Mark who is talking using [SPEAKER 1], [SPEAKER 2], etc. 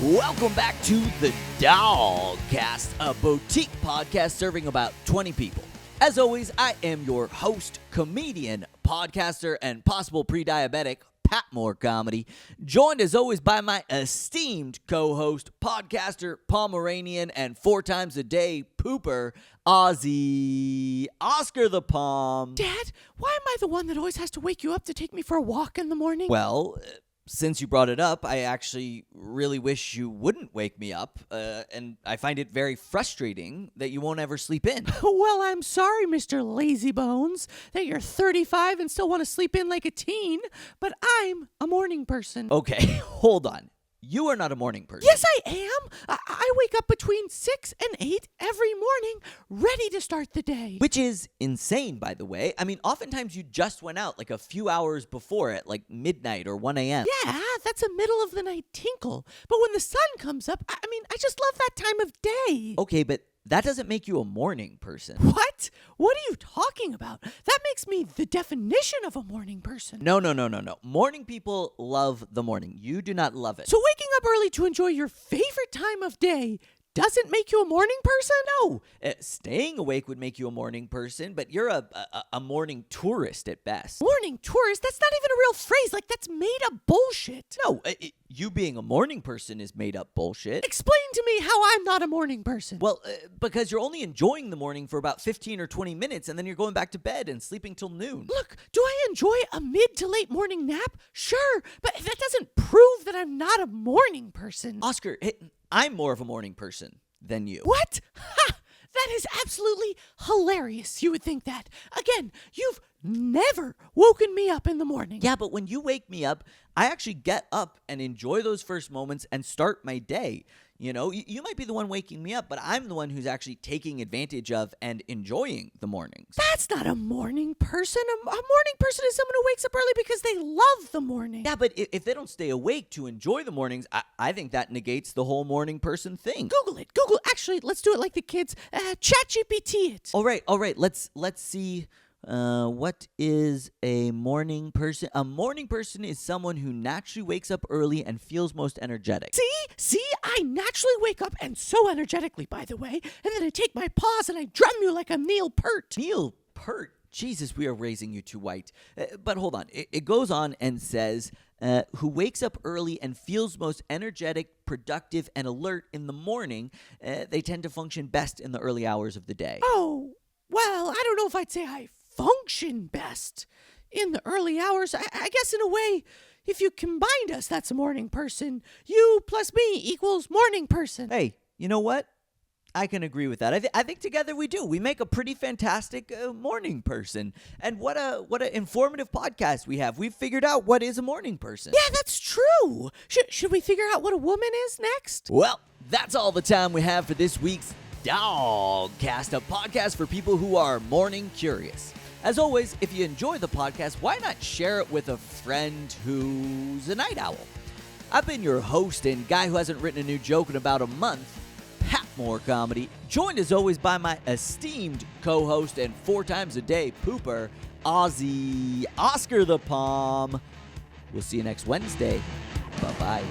[SPEAKER 1] Welcome back to the DAWGCAST, a boutique podcast serving about 20 people. As always, I am your host, comedian, podcaster, and possible pre-diabetic, Pat Moore Comedy, joined as always by my esteemed co-host, podcaster, Pomeranian, and 4 times a day pooper, Ozzy, Oscar the Pom.
[SPEAKER 2] Dad, why am I the one that always has to wake you up to take me for a walk in the morning?
[SPEAKER 1] Well, since you brought it up, I actually really wish you wouldn't wake me up, and I find it very frustrating that you won't ever sleep in.
[SPEAKER 2] Well, I'm sorry, Mr. Lazybones, that you're 35 and still want to sleep in like a teen, but I'm a morning person.
[SPEAKER 1] Okay, hold on. You are not a morning person.
[SPEAKER 2] Yes, I am. I wake up between 6 and 8 every morning, ready to start the day.
[SPEAKER 1] Which is insane, by the way. I mean, oftentimes you just went out like a few hours before at like midnight or 1 a.m.
[SPEAKER 2] Yeah, that's a middle of the night tinkle. But when the sun comes up, I just love that time of day.
[SPEAKER 1] Okay, but that doesn't make you a morning person.
[SPEAKER 2] What? What are you talking about? That makes me the definition of a morning person.
[SPEAKER 1] No. Morning people love the morning. You do not love it.
[SPEAKER 2] So waking up early to enjoy your favorite time of day doesn't make you a morning person?
[SPEAKER 1] No. Staying awake would make you a morning person, but you're a morning tourist at best.
[SPEAKER 2] Morning tourist? That's not even a real phrase. Like, that's made up bullshit.
[SPEAKER 1] No, you being a morning person is made up bullshit.
[SPEAKER 2] Explain to me how I'm not a morning person.
[SPEAKER 1] Well, because you're only enjoying the morning for about 15 or 20 minutes, and then you're going back to bed and sleeping till noon.
[SPEAKER 2] Look, do I enjoy a mid to late morning nap? Sure, but that doesn't prove that I'm not a morning person.
[SPEAKER 1] Oscar, I'm more of a morning person than you.
[SPEAKER 2] What? Ha! That is absolutely hilarious. You would think that. Again, you've never woken me up in the morning.
[SPEAKER 1] Yeah, but when you wake me up, I actually get up and enjoy those first moments and start my day. You know, you might be the one waking me up, but I'm the one who's actually taking advantage of and enjoying the mornings.
[SPEAKER 2] That's not a morning person. A morning person is someone who wakes up early because they love the morning.
[SPEAKER 1] Yeah, but if they don't stay awake to enjoy the mornings, I think that negates the whole morning person thing.
[SPEAKER 2] Google it. Google. Actually, let's do it like the kids. ChatGPT it.
[SPEAKER 1] All right. Let's see. What is a morning person? A morning person is someone who naturally wakes up early and feels most energetic.
[SPEAKER 2] See, I naturally wake up, and so energetically, by the way, and then I take my paws and I drum you like a Neil Peart.
[SPEAKER 1] Neil Peart? Jesus, we are raising you too white. But hold on. It goes on and says, who wakes up early and feels most energetic, productive, and alert in the morning, they tend to function best in the early hours of the day.
[SPEAKER 2] Oh, well, I don't know if I'd say I function best in the early hours. I guess in a way, if you combined us, that's a morning person. You plus me equals morning person.
[SPEAKER 1] Hey, you know what? I can agree with that. I think together we do. We make a pretty fantastic morning person. And what a informative podcast we have. We've figured out what is a morning person.
[SPEAKER 2] Yeah, that's true. Should we figure out what a woman is next?
[SPEAKER 1] Well, that's all the time we have for this week's DAWGCAST, a podcast for people who are morning curious. As always, if you enjoy the podcast, why not share it with a friend who's a night owl? I've been your host and guy who hasn't written a new joke in about a month, Pat Moore Comedy, joined as always by my esteemed co-host and 4 times a day pooper, Ozzy, Oscar the Pom. We'll see you next Wednesday. Bye-bye.